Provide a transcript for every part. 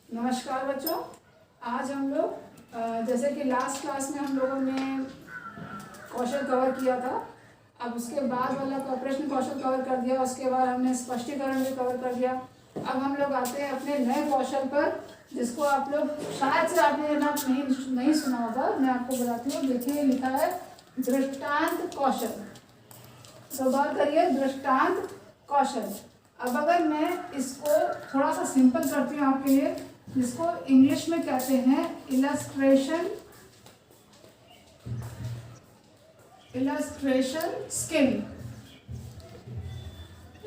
नमस्कार बच्चों। आज हम लोग जैसे कि लास्ट क्लास में हम लोगों ने कौशल कवर किया था। अब उसके बाद वाला प्रश्न कौशल कवर कर दिया, उसके बाद हमने स्पष्टीकरण भी कवर कर दिया। अब हम लोग आते हैं अपने नए कौशल पर, जिसको आप लोग शायद से आपने ना नहीं सुना होगा। मैं आपको बताती हूँ। देखिए लिखा है दृष्टांत कौशल। तो गौर करिए, दृष्टांत कौशल। अब अगर मैं इसको थोड़ा सा सिंपल करती हूँ आपके लिए, जिसको इंग्लिश में कहते हैं इलस्ट्रेशन स्किल।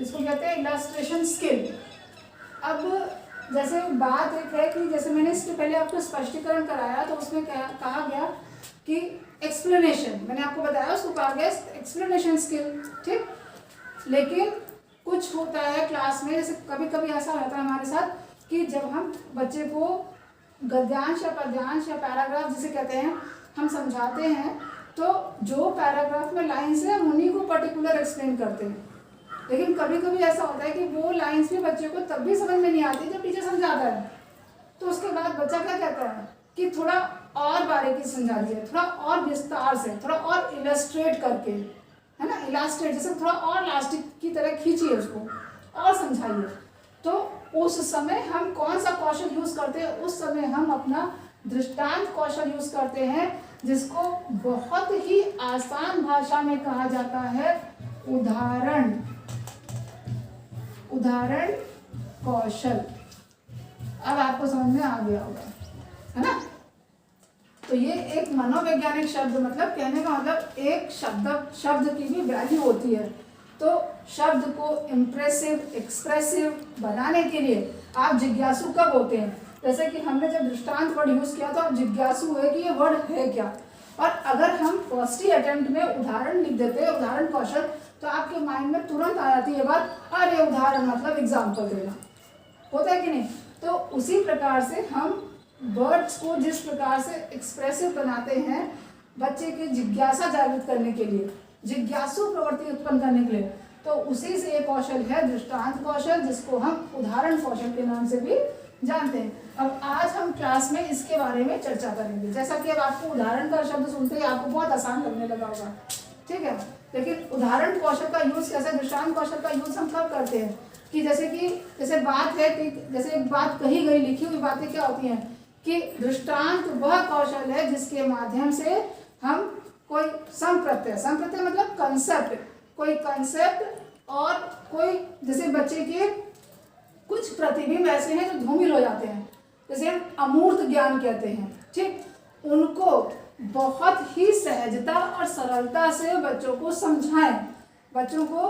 इसको कहते हैं इलस्ट्रेशन स्किल। अब जैसे बात एक है कि जैसे मैंने इसके पहले आपको स्पष्टीकरण कराया, तो उसमें कहा गया कि एक्सप्लेनेशन, मैंने आपको बताया उसको कहा गया एक्सप्लेनेशन स्किल, ठीक। लेकिन कुछ होता है क्लास में, जैसे कभी कभी ऐसा होता है हमारे साथ कि जब हम बच्चे को गद्यांश या पद्यांश या पैराग्राफ जिसे कहते हैं हम समझाते हैं, तो जो पैराग्राफ में लाइन्स है उन्हीं को पर्टिकुलर एक्सप्लेन करते हैं। लेकिन कभी कभी ऐसा होता है कि वो लाइन्स भी बच्चे को तब भी समझ में नहीं आती जब टीचर समझाता है। तो उसके बाद बच्चा क्या कहता है कि थोड़ा और बारीकी समझा दीजिए, थोड़ा और विस्तार से, थोड़ा और इलस्ट्रेट करके, है ना, इलास्ट्रेट जैसे थोड़ा और इलास्टिक की तरह खींचिए उसको और समझाइए। तो उस समय हम कौन सा कौशल यूज करते हैं? उस समय हम अपना दृष्टांत कौशल यूज करते हैं, जिसको बहुत ही आसान भाषा में कहा जाता है उदाहरण कौशल। अब आपको समझ में आ गया होगा, है ना। तो ये एक मनोवैज्ञानिक शब्द, मतलब कहने का मतलब एक शब्द की भी वैल्यू होती है। तो शब्द को इम्प्रेसिव, एक्सप्रेसिव बनाने के लिए आप जिज्ञासु कब होते हैं? जैसे कि हमने जब दृष्टांत वर्ड यूज किया तो आप जिज्ञासु हुए कि ये वर्ड है क्या। और अगर हम फर्स्ट ही अटेम्प्ट में उदाहरण लिख देते हैं, उदाहरण कौशल, तो आपके माइंड में तुरंत आ जाती है बात, अरे उदाहरण मतलब एग्जाम्पल देना, होता है कि नहीं। तो उसी प्रकार से हम वर्ड्स को जिस प्रकार से एक्सप्रेसिव बनाते हैं बच्चे की जिज्ञासा जागृत करने के लिए, जिज्ञासु प्रवृत्ति उत्पन्न करने के लिए, तो उसी से एक कौशल है दृष्टांत कौशल, जिसको हम उदाहरण कौशल के नाम से भी जानते हैं। अब आज हम क्लास में इसके बारे में चर्चा करेंगे। जैसा कि अब आपको उदाहरण का शब्द सुनते ही आपको बहुत आसान लगने लगा होगा, ठीक है। लेकिन उदाहरण कौशल का यूज कैसे, दृष्टांत कौशल का यूज हम कब करते हैं कि जैसे बात है कि जैसे एक बात कही गई, लिखी हुई बातें क्या होती हैं कि दृष्टांत वह कौशल है जिसके माध्यम से हम कोई संप्रत्यय मतलब कंसेप्ट, कोई कंसेप्ट और कोई, जैसे बच्चे के कुछ प्रतिबिंब ऐसे हैं जो धूमिल हो जाते हैं, जैसे हम अमूर्त ज्ञान कहते हैं, ठीक, उनको बहुत ही सहजता और सरलता से बच्चों को समझाएं, बच्चों को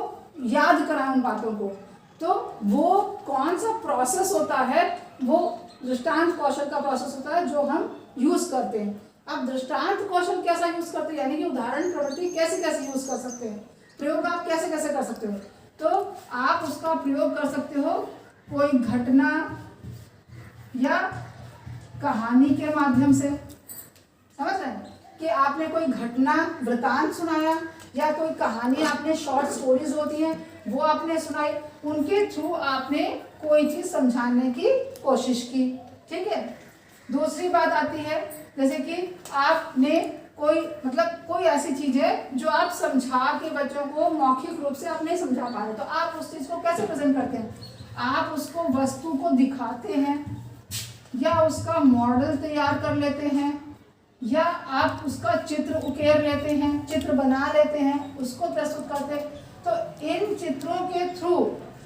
याद कराएं उन बातों को। तो वो कौन सा प्रोसेस होता है, वो दृष्टांत कौशल का प्रोसेस होता है जो हम यूज करते हैं। अब दृष्टांत कौशल कैसा यूज करते हैं, यानी कि उदाहरण प्रवृत्ति कैसे कैसे यूज कर सकते हैं, प्रयोग आप कैसे कैसे कर सकते हो। तो आप उसका प्रयोग कर सकते हो कोई घटना या कहानी के माध्यम से, समझ रहे हैं कि आपने कोई घटना वृतांत सुनाया या कोई कहानी, आपने शॉर्ट स्टोरीज होती हैं वो आपने सुनाई, उनके थ्रू आपने कोई चीज समझाने की कोशिश की, ठीक है। दूसरी बात आती है जैसे कि आपने कोई ऐसी चीज है जो आप समझा के बच्चों को मौखिक रूप से आप नहीं समझा पा रहे, तो आप उस चीज को कैसे प्रेजेंट करते हैं? आप उसको वस्तु को दिखाते हैं, या उसका मॉडल तैयार कर लेते हैं, या आप उसका चित्र उकेर लेते हैं, चित्र बना लेते हैं, उसको प्रस्तुत करते हैं। तो इन चित्रों के थ्रू,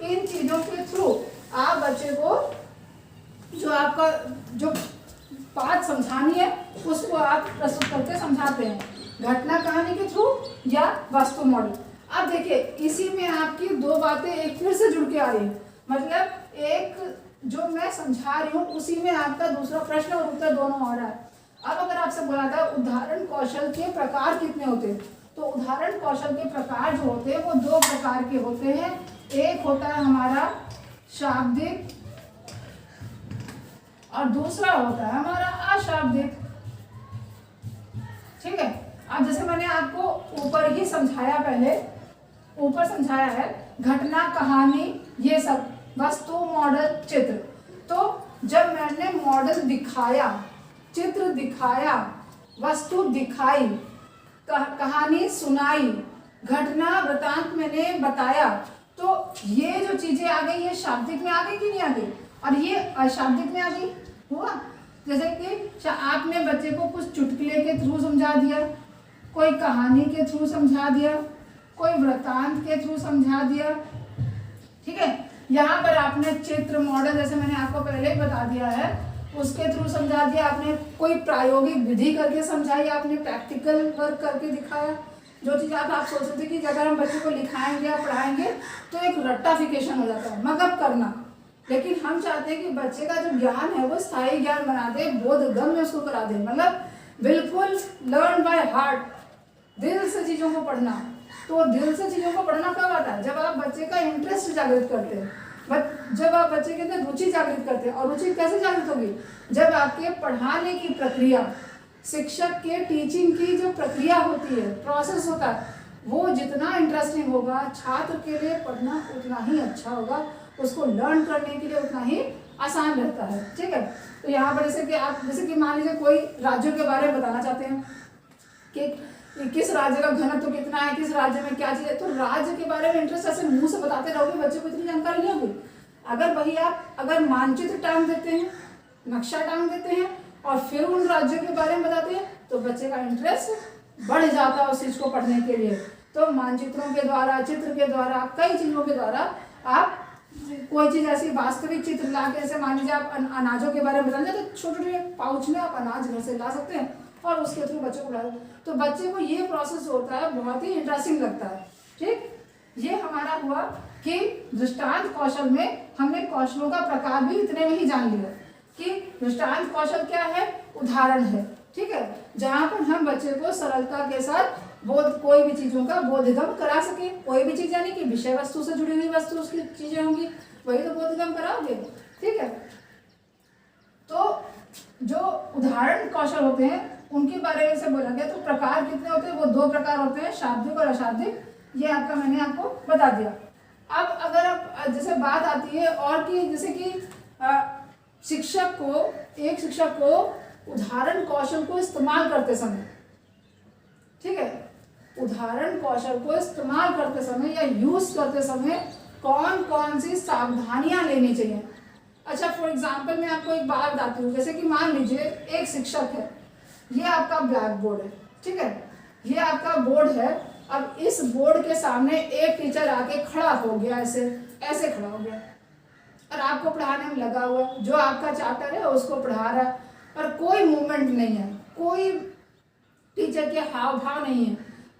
इन चीजों के थ्रू आप बच्चे को जो आपका जो बात समझानी है उसको आप प्रस्तुत करके समझाते हैं, घटना कहानी के थ्रू या वस्तु मॉडल। अब देखिए इसी में आपकी दो बातें एक फिर से जुड़ के आ रही है, मतलब एक जो मैं समझा रही हूँ उसी में आपका दूसरा प्रश्न और उत्तर दोनों आ रहा है। अब अगर आपसे बोला था उदाहरण कौशल के प्रकार कितने होते हैं, तो उदाहरण कौशल के प्रकार जो होते हैं वो दो प्रकार के होते हैं। एक होता है हमारा शाब्दिक और दूसरा होता है हमारा अशाब्दिक, ठीक है। अब जैसे मैंने आपको ऊपर ही समझाया, पहले ऊपर समझाया है घटना कहानी ये सब, वस्तु मॉडल चित्र, तो जब मैंने मॉडल दिखाया, चित्र दिखाया, वस्तु दिखाई, कहानी सुनाई, घटना वृतांत मैंने बताया, तो ये जो चीजें आ गई ये शाब्दिक में आ गई कि नहीं आ गई, और ये अशाब्दिक में आ गई। हुआ जैसे कि आपने बच्चे को कुछ चुटकुले के थ्रू समझा दिया, कोई कहानी के थ्रू समझा दिया, कोई वृतांत के थ्रू समझा दिया, ठीक है। यहाँ पर आपने चित्र मॉडल, जैसे मैंने आपको पहले ही बता दिया है, उसके थ्रू समझा दिया। आपने कोई प्रायोगिक विधि करके समझाई, आपने प्रैक्टिकल वर्क करके दिखाया। जो चीज़ आप सोचते थे कि अगर हम बच्चे को लिखाएंगे या पढ़ाएंगे तो एक रट्टाफिकेशन हो जाता है, मगअप करना, लेकिन हम चाहते हैं कि बच्चे का जो ज्ञान है वो स्थायी ज्ञान बना दे, बोधगम्य में उसको करा दे, मतलब बिल्कुल लर्न बाय हार्ट, दिल से चीज़ों को पढ़ना। तो दिल से चीज़ों को पढ़ना कब आता है? जब आप बच्चे का इंटरेस्ट जागृत करते हैं, जब आप बच्चे के अंदर रुचि जागृत करते हैं। और रुचि कैसे जागृत होगी? जब आपके पढ़ाने की प्रक्रिया, शिक्षक के टीचिंग की जो प्रक्रिया होती है, प्रोसेस होता है, वो जितना इंटरेस्टिंग होगा, छात्र के लिए पढ़ना उतना ही अच्छा होगा, उसको लर्न करने के लिए उतना ही आसान रहता है, ठीक है। तो यहाँ पर जैसे कि मान लीजिए कोई राज्यों के बारे में बताना चाहते हैं कि किस राज्य का घनत्व कितना है, किस राज्य में क्या चीज़ है, तो राज्य के बारे में इंटरेस्ट ऐसे मुंह से बताते रहोगे, बच्चों को इतनी जानकारी नहीं होगी। अगर मानचित्र टांग देते हैं, नक्शा टांग देते हैं और फिर उन राज्यों के बारे में बताते हैं, तो बच्चे का इंटरेस्ट बढ़ जाता है उस चीज़ को पढ़ने के लिए। तो मानचित्रों के द्वारा, चित्र के द्वारा, कई चीज़ों के द्वारा आप कोई चीज़ ऐसी वास्तविक चित्र ला के, ऐसे मान लीजिए आप अनाजों के बारे में बताना, तो छोटे छोटे पाउच में आप अनाज घर से ला सकते हैं और उसके थ्रू बच्चों को पढ़ा, तो बच्चे को ये प्रोसेस होता है, बहुत ही इंटरेस्टिंग लगता है, ठीक। ये हमारा हुआ कि दृष्टांत कौशल में हमने कौशलों का प्रकार भी इतने में ही जान लिया कि दृष्टांत कौशल क्या है, उदाहरण है, ठीक है, जहाँ पर हम बच्चे को सरलता के साथ कोई भी चीज़ों का बोधगम करा सके। कोई भी चीज़ यानी कि विषय वस्तु से जुड़ी हुई वस्तु उसकी चीज़ें होंगी, वही तो बोधगम कराओगे, ठीक है। तो जो उदाहरण कौशल होते हैं उनके बारे में से बोला गया। तो प्रकार कितने होते हैं? वो 2 प्रकार होते हैं, शाब्दिक और अशाब्दिक। ये मैंने आपको बता दिया। अब अगर आप जैसे बात आती है और कि जैसे कि एक शिक्षक को उदाहरण कौशल को इस्तेमाल करते समय, ठीक है, उदाहरण कौशल को इस्तेमाल करते समय या यूज करते समय कौन कौन सी सावधानियां लेनी चाहिए। अच्छा, फॉर एग्जाम्पल मैं आपको एक बात बताती हूँ। जैसे कि मान लीजिए एक शिक्षक है, ये आपका ब्लैक बोर्ड है, ठीक है, ये आपका बोर्ड है। अब इस बोर्ड के सामने एक टीचर आके खड़ा हो गया, ऐसे खड़ा हो गया और आपको पढ़ाने में लगा हुआ, जो आपका चैप्टर है उसको पढ़ा रहा है, और कोई मूवमेंट नहीं है, कोई टीचर के हाव भाव नहीं है,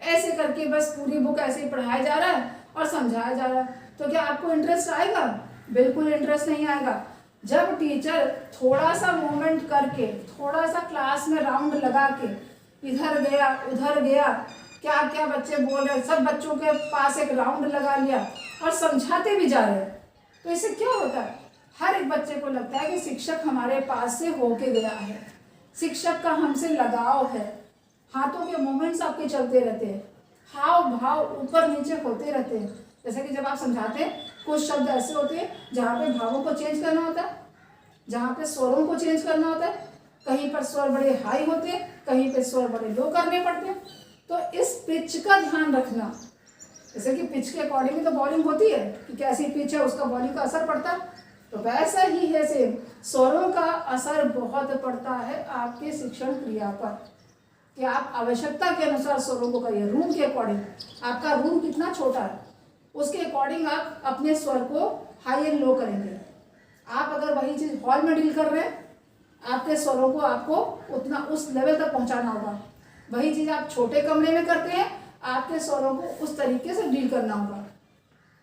ऐसे करके बस पूरी बुक ऐसे ही पढ़ाया जा रहा है और समझाया जा रहा है। तो क्या आपको इंटरेस्ट आएगा? बिल्कुल इंटरेस्ट नहीं आएगा। जब टीचर थोड़ा सा मूवमेंट करके, थोड़ा सा क्लास में राउंड लगा के, इधर गया उधर गया, क्या क्या बच्चे बोल रहे हैं, सब बच्चों के पास एक राउंड लगा लिया और समझाते भी जा रहे हैं, तो इससे क्या होता है? हर एक बच्चे को लगता है कि शिक्षक हमारे पास से होके गया है, शिक्षक का हमसे लगाव है, हाथों के मूवमेंट्स आपके चलते रहते हैं, हाव भाव ऊपर नीचे होते रहते हैं। जैसे कि जब आप समझाते हैं, कुछ शब्द ऐसे होते हैं जहाँ पे भावों को चेंज करना होता है, जहाँ पे स्वरों को चेंज करना होता है, कहीं पर स्वर बड़े हाई होते हैं, कहीं पे स्वर बड़े लो करने पड़ते हैं। तो इस पिच का ध्यान रखना, जैसे कि पिच के अकॉर्डिंग तो बॉलिंग होती है कि कैसी पिच है उसका बॉलिंग का असर पड़ता है, तो वैसा ही है सेम, स्वरों का असर बहुत पड़ता है आपके शिक्षण क्रिया पर, कि आप आवश्यकता के अनुसार स्वरों को करिए। रूम के अकॉर्डिंग, आपका रूम कितना छोटा है उसके अकॉर्डिंग आप अपने स्वर को हाई एंड लो करेंगे। आप अगर वही चीज़ हॉल में डील कर रहे हैं, आपके स्वरों को आपको उतना उस लेवल तक पहुंचाना होगा। वही चीज़ आप छोटे कमरे में करते हैं, आपके स्वरों को उस तरीके से डील करना होगा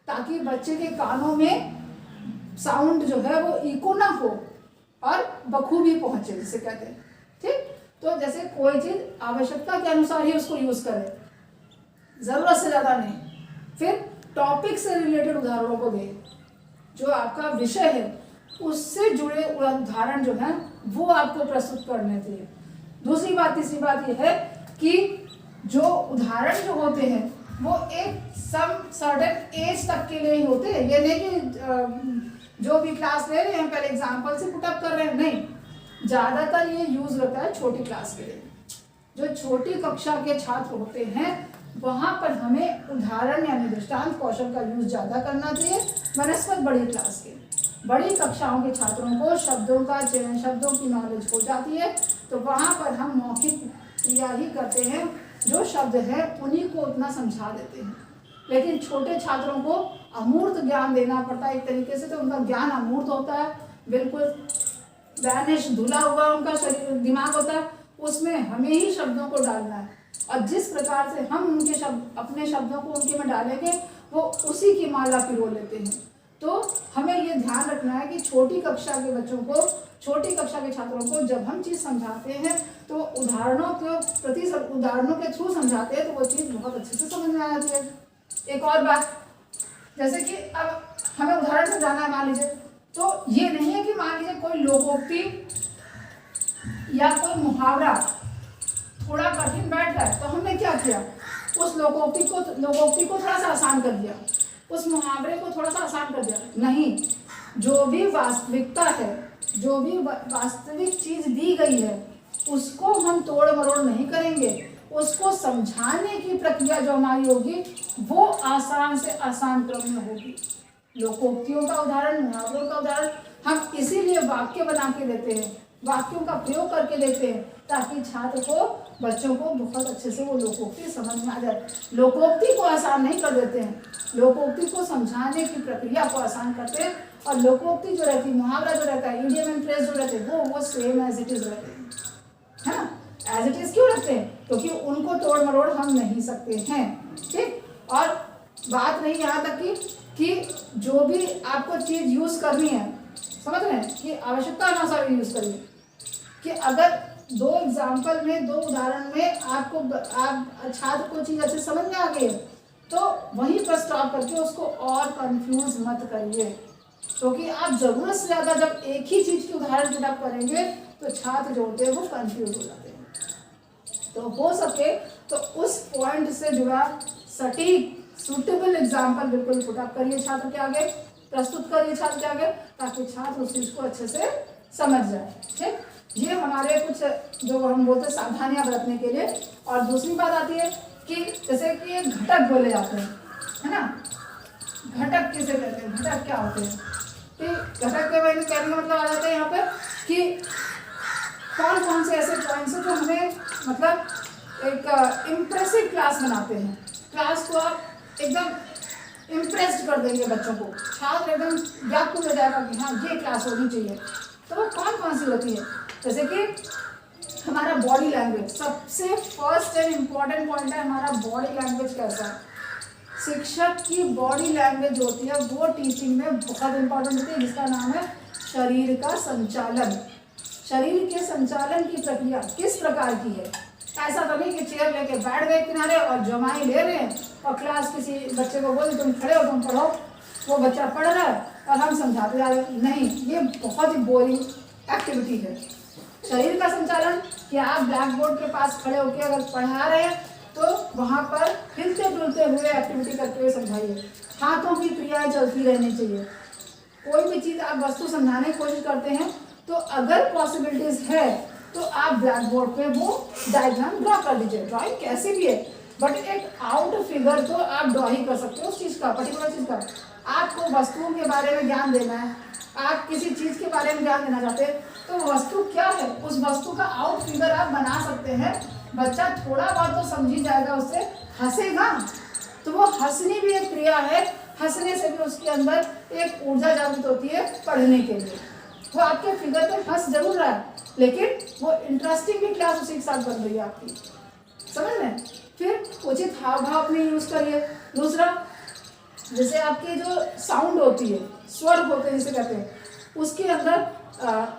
ताकि बच्चे के कानों में साउंड जो है वो इको ना हो और बखूबी पहुंचे, जिसे कहते हैं, ठीक। तो जैसे कोई चीज़ आवश्यकता के अनुसार ही उसको यूज़ करें, ज़रूरत से ज़्यादा नहीं। फिर टॉपिक से रिलेटेड उदाहरणों को दें, जो आपका विषय है उससे जुड़े उदाहरण जो हैं वो आपको प्रस्तुत करने चाहिए। दूसरी बात, तीसरी बात यह है कि जो उदाहरण जो होते हैं वो एक सम सर्टेन एज तक के लिए ही होते हैं। ये नहीं कि जो भी क्लास ले रहे हैं पहले एग्जाम्पल से पुटअप कर रहे हैं, नहीं, ज्यादातर ये यूज होता है छोटी क्लास के लिए। जो छोटी कक्षा के छात्र होते हैं वहां पर हमें उदाहरण यानी दृष्टांत कौशल का यूज ज्यादा करना चाहिए बनस्पत बड़ी क्लास के। बड़ी कक्षाओं के छात्रों को शब्दों का चयन, शब्दों की नॉलेज हो जाती है, तो वहां पर हम मौखिक क्रिया ही करते हैं, जो शब्द है उन्हीं को उतना समझा देते हैं। लेकिन छोटे छात्रों को अमूर्त ज्ञान देना पड़ता है एक तरीके से, तो उनका ज्ञान अमूर्त होता है, बिल्कुल वैनिश धुला हुआ उनका शरीर दिमाग होता है, उसमें हमें ही शब्दों को डालना है। और जिस प्रकार से हम उनके शब्द अपने शब्दों को उनके में डालेंगे वो उसी की माला पिरो लेते हैं। तो हमें ये ध्यान रखना है कि छोटी कक्षा के बच्चों को, छोटी कक्षा के छात्रों को जब हम चीज़ समझाते हैं तो उदाहरणों के थ्रू समझाते हैं तो वो चीज़ बहुत अच्छे से समझ में आ जाती है। एक और बात, जैसे कि अब हमें उदाहरण समझाना है, मान लीजिए, तो ये नहीं है कि मान लीजिए कोई लोकोक्ति या कोई मुहावरा थोड़ा कठिन बैठ रहा है तो हमने क्या किया, उस लोकोक्ति को थोड़ा सा आसान कर दिया, उस मुहावरे को थोड़ा सा आसान कर दिया। नहीं, जो भी वास्तविकता है, जो भी वास्तविक चीज दी गई है उसको हम तोड़ मरोड़ नहीं करेंगे, उसको समझाने की प्रक्रिया जो हमारी होगी वो आसान से आसान क्रम में होगी। लोकोक्तियों का उदाहरण, मुहावरों का उदाहरण हम इसीलिए वाक्य बना के देते हैं, वाक्यों का प्रयोग करके देते हैं, ताकि छात्र को, बच्चों को बहुत अच्छे से वो लोकोक्ति समझ में आ जाए। लोकोक्ति को आसान नहीं कर देते हैं, लोकोक्ति को समझाने की प्रक्रिया को आसान करते हैं। और लोकोक्ति जो रहती है, मुहावरा जो रहता है, इडियम एंड फ्रेज जो रहते हैं, वो सेम एज इट इज रहते हैं, है ना। एज इट इज क्यों रखते हैं, क्योंकि उनको तोड़ मरोड़ हम नहीं सकते हैं, ठीक। और बात रही यहाँ तक कि जो भी आपको चीज यूज करनी है, समझ रहे हैं, कि आवश्यकता अनुसार यूज करिए। कि अगर दो एग्जाम्पल में, दो उदाहरण में आप छात्र को चीज अच्छे समझ में आ गई है तो वहीं पर स्टॉप करके उसको और कंफ्यूज मत करिए, क्योंकि आप जरूरत से ज्यादा जब एक ही चीज की उदाहरण पुट अप करेंगे तो छात्र जो होते हैं वो कंफ्यूज हो जाते हैं। तो हो सके तो उस पॉइंट से जुड़ा सटीक सूटेबल एग्जाम्पल बिल्कुल पुट अप करिए छात्र के आगे, प्रस्तुत करिए छात्र के आगे, ताकि छात्र उस चीज को अच्छे से समझ जाए, ठीक। ये हमारे कुछ जो हम बोलते हैं सावधानियां बरतने के लिए। और दूसरी बात आती है कि जैसे कि घटक बोले जाते हैं, है ना। घटक किसे कहते हैं, घटक क्या होते हैं, कि घटक के बारे में कहने का मतलब आ जाता है यहाँ पे कि कौन कौन से ऐसे पॉइंट्स हैं जो हमें मतलब एक इम्प्रेसिव क्लास बनाते हैं। क्लास को आप एकदम इम्प्रेस्ड कर देंगे बच्चों को, छात्र एकदम व्याकुल हो जाएगा कि हाँ ये क्लास होनी चाहिए। तो वो कौन कौन सी होती है, जैसे कि हमारा बॉडी लैंग्वेज, सबसे फर्स्ट एंड इम्पॉर्टेंट पॉइंट है हमारा बॉडी लैंग्वेज कैसा है। शिक्षक की बॉडी लैंग्वेज होती है वो टीचिंग में बहुत इंपॉर्टेंट होती है, जिसका नाम है शरीर का संचालन। शरीर के संचालन की प्रक्रिया किस प्रकार की है, ऐसा तो नहीं कि चेयर लेके बैठ गए किनारे और जमाई ले रहे हैं और क्लास किसी बच्चे को बोले तुम खड़े हो, तुम पढ़ो, वो बच्चा पढ़ रहा है और हम समझाते जा रहे हैं। नहीं, ये बहुत ही बोरिंग एक्टिविटी है। शरीर का संचालन कि आप ब्लैक बोर्ड के पास खड़े होकर अगर पढ़ा रहे हैं तो वहाँ पर हिलते डुलते हुए एक्टिविटी करते हुए समझाइए। हाथों की क्रियाएं चलती रहनी चाहिए। कोई भी चीज़ आप वस्तु समझाने की कोशिश करते हैं तो अगर पॉसिबिलिटीज है तो आप ब्लैक बोर्ड पे वो डायग्राम ड्रॉ कर दीजिए। ड्राइंग कैसे भी है बट एक आउट फिगर तो आप ड्रॉ ही कर सकते हो उस चीज़ का, पर्टिकुलर चीज़ का। आपको वस्तुओं के बारे में ज्ञान देना है, आप किसी चीज़ के बारे में ज्ञान देना चाहते हैं तो वस्तु क्या है उस वस्तु का आउट फिगर आप बना सकते हैं। बच्चा थोड़ा बहुत तो समझ ही जाएगा, उससे हंसेगा तो वो हंसनी भी एक क्रिया है, हंसने से भी उसके अंदर एक ऊर्जा जागृत होती है पढ़ने के लिए। वो आपके फिगर पे हंस जरूर रहा है लेकिन वो इंटरेस्टिंग भी क्लास उसी के साथ बन रही है आपकी, समझ रहे। फिर उचित हाव भाव अपने यूज करिए। दूसरा, जैसे आपके जो साउंड होती है, स्वर होते हैं जिसे कहते हैं, उसके अंदर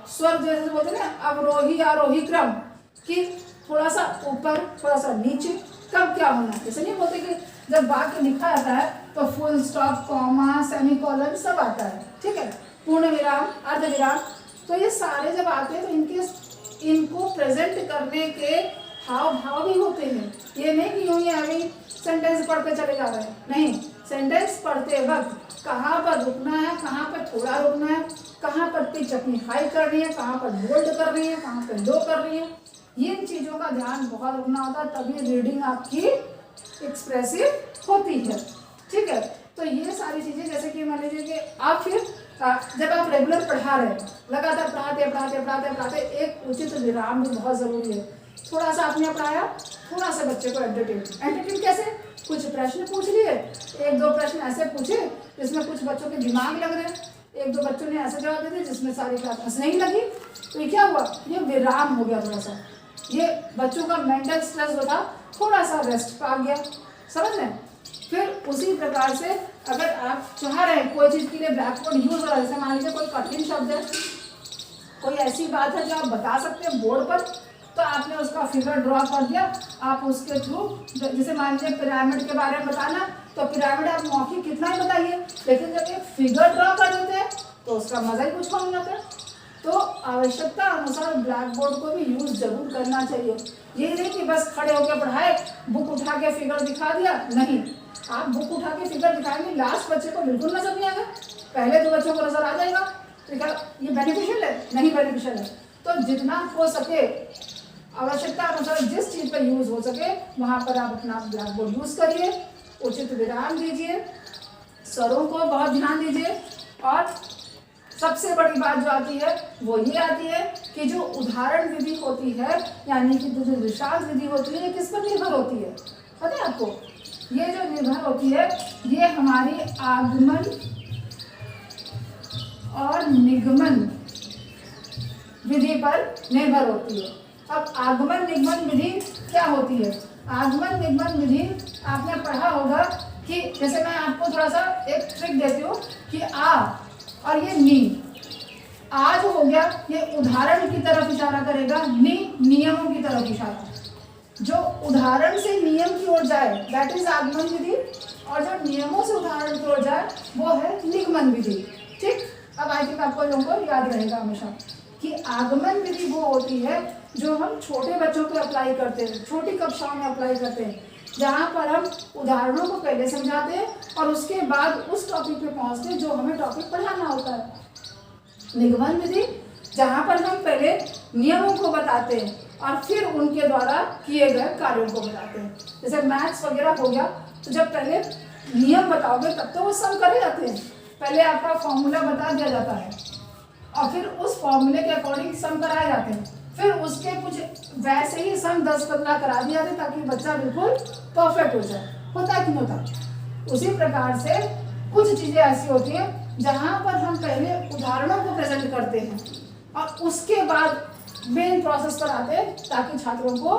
स्वर जैसे बोलते हैं ना अवरोही आरोही क्रम कि थोड़ा सा ऊपर थोड़ा सा नीचे, कब क्या होना है। जैसे नहीं बोलते कि जब वाक्य लिखा जाता है तो फुल स्टॉप, कॉमा, सेमीकोलन सब आता है, ठीक है, पूर्ण विराम, अर्ध विराम। तो ये सारे जब आते हैं तो इनको प्रेजेंट करने के हाव भाव भी होते हैं। ये नहीं कि यूं ही अभी सेंटेंस पढ़ के चले जा रहे हैं, नहीं, सेंटेंस पढ़ते वक्त कहाँ पर रुकना है, कहाँ पर थोड़ा रुकना है, कहाँ पर पिच अपनी हाई करनी है, कहाँ पर बोल्ड कर रही है, कहाँ पर लो कर रही है, इन चीज़ों का ध्यान बहुत रखना होता है, तभी रीडिंग आपकी एक्सप्रेसिव होती है। ठीक है, तो ये सारी चीज़ें, जैसे कि मान लीजिए कि आप फिर जब आप रेगुलर पढ़ा रहे हैं, लगातार पढ़ाते पढ़ाते पढ़ाते पढ़ाते, एक उचित विराम भी बहुत ज़रूरी है। थोड़ा सा आपने पढ़ाया, थोड़ा सा बच्चे को एंटरटेन कैसे, कुछ प्रश्न पूछ लिए, एक दो प्रश्न ऐसे पूछे जिसमें कुछ बच्चों के दिमाग लग रहे हैं, एक दो बच्चों ने ऐसे जवाब दे दिए जिसमें सारी क्लास हंसने ही लगी, तो ये क्या हुआ, ये विराम हो गया थोड़ा सा, ये बच्चों का मेंटल स्ट्रेस जो था थोड़ा सा रेस्ट पा गया, समझ रहे हैं। फिर उसी प्रकार से अगर आप चाह रहे हैं कोई चीज़ के लिए ब्लैक बोर्ड यूज हो रहा है, जैसे मान लीजिए कोई कठिन शब्द है, कोई ऐसी बात है जो आप बता सकते हैं बोर्ड पर, तो आपने उसका फिगर ड्रॉ कर दिया, आप उसके थ्रू, जैसे मान लीजिए पिरामिड के बारे में बताना, तो पिरामिड आप मौखिक कितना ही बताइए, लेकिन जब एक फिगर ड्रॉ कर देते हैं तो उसका मजा ही कुछ हो जाता है। तो आवश्यकता अनुसार ब्लैक बोर्ड को भी यूज जरूर करना चाहिए। ये नहीं कि बस खड़े होकर पढ़ाए, बुक उठा के फिगर दिखा दिया, नहीं, आप बुक उठा के फिगर दिखाएंगे, लास्ट बच्चे को बिल्कुल नजर नहीं आएगा, पहले दो बच्चों को नजर आ जाएगा, तो क्या ये बेनिफिशियल है? नहीं बेनिफिशियल है। तो जितना हो सके आवश्यकता अनुसार जिस चीज़ पर यूज हो सके वहाँ पर आप अपना ब्लैक बोर्ड यूज करिए, उचित विराम दीजिए, स्वरों को बहुत ध्यान दीजिए, और सबसे बड़ी बात जो आती है वो ये आती है कि जो उदाहरण विधि होती है, यानी कि जो दृष्टांत विधि होती है, किस पर निर्भर होती है पता है आपको? ये जो निर्भर होती है ये हमारी आगमन और निगमन विधि पर निर्भर होती है। अब आगमन निगमन विधि क्या होती है? आगमन निगमन विधि आपने पढ़ा होगा कि जैसे मैं आपको थोड़ा सा एक ट्रिक देती हूँ कि आ और ये नी, आ जो हो गया ये उदाहरण की तरफ इशारा करेगा, नी नियमों की तरफ इशारा, जो उदाहरण से नियम की ओर जाए दैट इज आगमन विधि, और जो नियमों से उदाहरण की ओर जाए वो है निगमन विधि। ठीक, अब आई थिंक आपको लोगों को याद रहेगा हमेशा कि आगमन विधि वो होती है जो हम छोटे बच्चों को अप्लाई करते हैं, छोटी कक्षाओं में अप्लाई करते हैं, जहाँ पर हम उदाहरणों को पहले समझाते हैं और उसके बाद उस टॉपिक पे पहुँचते हैं जो हमें टॉपिक पढ़ाना होता है। निगमन विधि जहाँ पर हम पहले नियमों को बताते हैं और फिर उनके द्वारा किए गए कार्यों को बताते हैं। जैसे मैथ्स वगैरह हो गया, तो जब पहले नियम बताओगे तब तो वो सम करे जाते हैं, पहले आपका फॉर्मूला बता दिया जाता है और फिर उस फॉर्मूले के अकॉर्डिंग सम कराए जाते हैं, फिर उसके कुछ वैसे ही सम 10-15 करा दिया जाते ताकि बच्चा बिल्कुल परफेक्ट हो जाए। होता है कि नहीं होता? उसी प्रकार से कुछ चीज़ें ऐसी होती हैं जहाँ पर हम पहले उदाहरणों को प्रेजेंट करते हैं और उसके बाद मेन प्रोसेस पर आते हैं ताकि छात्रों को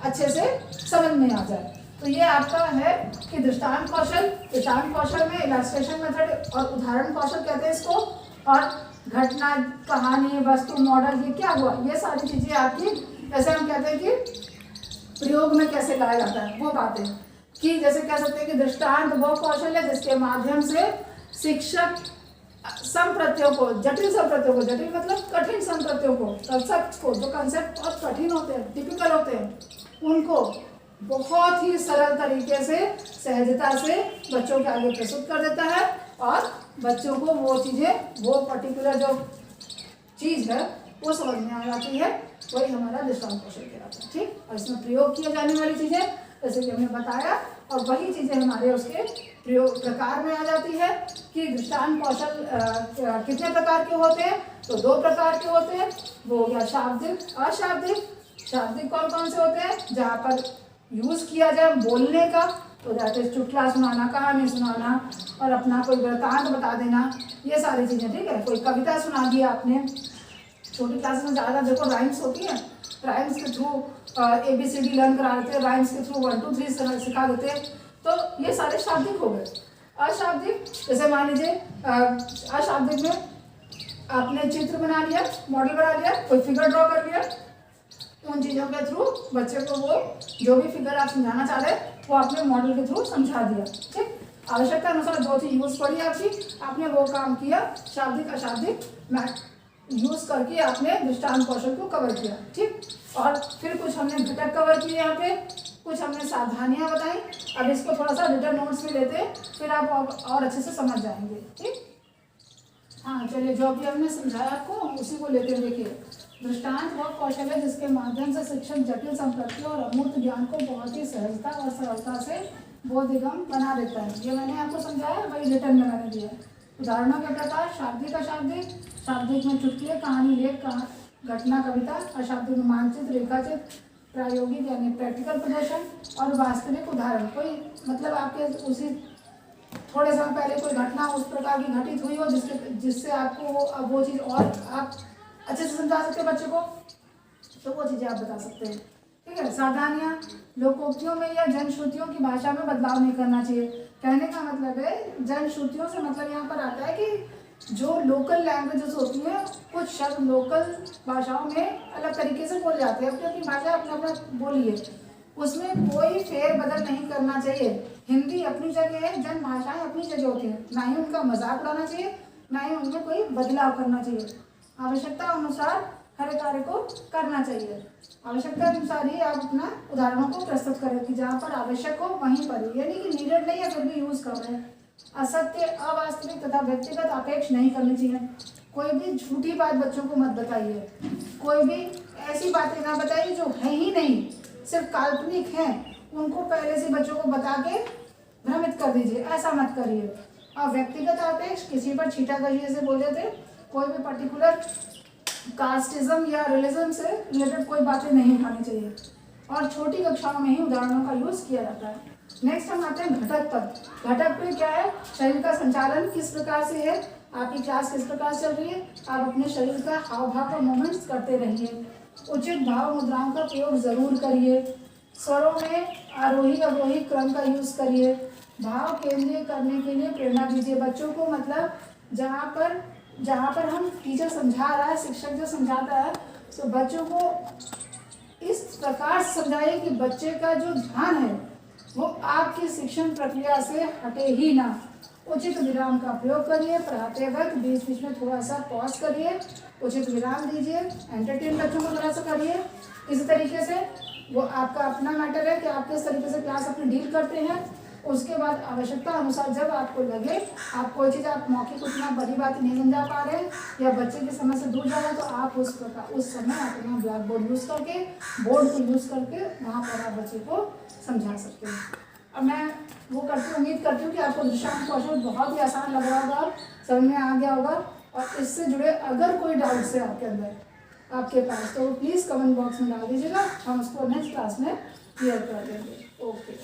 अच्छे से समझ में आ जाए। तो ये आपका है कि दृष्टांत कौशल में इलस्ट्रेशन मेथड और उदाहरण कौशल कहते हैं इसको, और घटना, कहानी, वस्तु, मॉडल, ये क्या हुआ, ये सारी चीज़ें आपकी, जैसे हम कहते हैं कि प्रयोग में कैसे लाया जाता है वो बातें, कि जैसे कह सकते हैं कि दृष्टांत वो कौशल है जिसके माध्यम से शिक्षक संप्रत्ययों को, जटिल संप्रत्ययों को, जटिल मतलब कठिन संप्रत्ययों को, कंसेप्ट को, जो कंसेप्ट बहुत कठिन होते हैं, टिपिकल होते हैं, उनको बहुत ही सरल तरीके से, सहजता से बच्चों के आगे प्रस्तुत कर देता है और बच्चों को वो चीज़ें, वो पर्टिकुलर जो चीज़ है वो समझ में आ जाती है, वही हमारा दृष्टांत कौशल कहलाता है। ठीक, और इसमें प्रयोग किए जाने वाली चीज़ें जैसे कि हमने बताया, और वही चीज़ें हमारे उसके प्रयोग प्रकार में आ जाती है कि दृष्टांत कौशल कितने प्रकार के होते हैं? तो 2 प्रकार के होते हैं, वो हो गया शाब्दिक, अशाब्दिक। शाब्दिक कौन कौन से होते हैं? जहाँ पर यूज़ किया जाए बोलने का, तो दैट इज चुटकुला सुनाना, कहानी सुनाना और अपना कोई वृत्तांत बता देना, ये सारी चीज़ें। ठीक है, कोई कविता सुना दी आपने, छोटी क्लास में ज़्यादा देखो राइम्स होती है, राइम्स के थ्रू ABCD लर्न करा देते हैं, राइम्स के थ्रू 1 2 3 सिखा देते हैं, तो ये सारे शाब्दिक हो गए। अशाब्दिक जैसे मान लीजिए अशाब्दिक में आपने चित्र बना लिया, मॉडल बना लिया, कोई फिगर ड्रॉ कर लिया, उन चीज़ों के थ्रू बच्चे को वो जो भी फिगर आप समझाना चाह रहे हैं वो आपने मॉडल के थ्रू समझा दिया। ठीक, आवश्यकता अनुसार जो चीज़ यूज़ पड़ी आपकी, आपने वो काम किया, शाब्दिक अशाब्दिक यूज़ करके आपने दृष्टांत कौशल को कवर किया। ठीक, और फिर कुछ हमने घटक कवर किए यहाँ पे, कुछ हमने सावधानियां बताई। अब इसको थोड़ा सा रिटर्न नोट्स में लेते हैं, फिर आप और अच्छे से समझ जाएंगे। ठीक, हाँ चलिए, जो अभी हमने समझाया आपको उसी को लेते हैं। देखिए, दृष्टांत वह कौशल है जिसके माध्यम से शिक्षक जटिल संपत्तियों और अमूर्त ज्ञान को बहुत ही सहजता और सरलता से बोधगम्य बना देता है। ये मैंने आपको समझाया, वही रिटर्न में मैंने दिया। उदाहरणों के प्रकार: शाब्दिक, अशाब्दिक। शाब्दिक में चुटकुले, कहानी, लेख, घटना, कविता। अशाब्दिक में मानचित्र, रेखाचित्र, प्रायोगिक यानी प्रैक्टिकल प्रदर्शन और वास्तविक उदाहरण। कोई मतलब आपके उसी थोड़े समय पहले कोई घटना उस प्रकार की घटित हुई हो जिससे आपको वो चीज़ और आप अच्छे से समझा सकते हैं बच्चे को, तो वो चीज़ें आप बता सकते हैं। ठीक है। सावधानियाँ: लोकोक्तियों में या जनश्रुतियों की भाषा में बदलाव नहीं करना चाहिए। कहने का मतलब है, जनश्रुतियों से मतलब यहाँ पर आता है कि जो लोकल लैंग्वेजेस होती हैं, कुछ शब्द लोकल भाषाओं में अलग तरीके से बोले जाते हैं, अपनी अपनी भाषा अपना अपना बोलिए, उसमें कोई फेर बदल नहीं करना चाहिए। हिंदी अपनी जगह है, जन भाषाएं अपनी जगह होती हैं, ना ही उनका मजाक उड़ाना चाहिए, ना ही उनमें कोई बदलाव करना चाहिए। आवश्यकता अनुसार हर कार्य को करना चाहिए। आवश्यकता अनुसार ही आप अपना उदाहरणों को प्रस्तुत करें कि जहाँ पर आवश्यक हो वहीं पर, यानी कि नीडेड नहीं है फिर भी यूज कर रहे हैं। असत्य, अवास्तविक तथा व्यक्तिगत अपेक्षा नहीं करनी चाहिए। कोई भी झूठी बात बच्चों को मत बताइए, कोई भी ऐसी बातें ना बताइए जो है ही नहीं, सिर्फ काल्पनिक हैं, उनको पहले से बच्चों को बता के भ्रमित कर दीजिए, ऐसा मत करिए। और व्यक्तिगत अपेक्षा, किसी पर छीटाकशी जैसे बोले थे, कोई भी पर्टिकुलर कास्टिज्म या रिलीजन से रिलेटेड कोई बातें नहीं उठानी चाहिए। और छोटी कक्षाओं में ही उदाहरणों का यूज किया जाता है। नेक्स्ट हम आते हैं घटक पर। घटक पे क्या है? शरीर का संचालन किस प्रकार से है, आपकी क्लास किस प्रकार चल रही है, आप अपने शरीर का हाव भाव का मूवमेंट्स करते रहिए। उचित भाव मुद्राओं का प्रयोग जरूर करिए। स्वरों में आरोही अवरोही क्रम का यूज करिए। भाव केंद्रीय करने के लिए प्रेरणा दीजिए बच्चों को। मतलब जहाँ पर हम टीचर समझा रहा है, शिक्षक जो समझाता है, तो बच्चों को इस प्रकार समझाइए कि बच्चे का जो ध्यान है वो आपकी शिक्षण प्रक्रिया से हटे ही ना। उचित विराम का प्रयोग करिए। पढ़ाते वक्त बीच बीच में थोड़ा सा पॉज करिए, उचित विराम दीजिए। एंटरटेन बच्चों को थोड़ा सा करिए। इस तरीके से वो आपका अपना मैटर है कि आप किस तरीके से क्लास अपनी डील करते हैं। उसके बाद आवश्यकता अनुसार जब आपको लगे आप कोई चीज़ आप मौखिक उतना बड़ी बात नहीं समझा पा रहे हैं या बच्चे के समय से दूर जा रहे हैं, तो आप उस समय अपना ब्लैक बोर्ड यूज़ करके, बोर्ड को यूज़ करके वहाँ पर आप बच्चे को समझा सकते हैं। अब मैं वो उम्मीद करती हूँ कि आपको दृश्यात्मक कौशल बहुत ही आसान लग रहा होगा, समझ में आ गया होगा। और इससे जुड़े अगर कोई डाउट्स है आपके अंदर, आपके पास, तो प्लीज़ कमेंट बॉक्स में डाल दीजिएगा, हम उसको नेक्स्ट क्लास में क्लियर कर देंगे। ओके।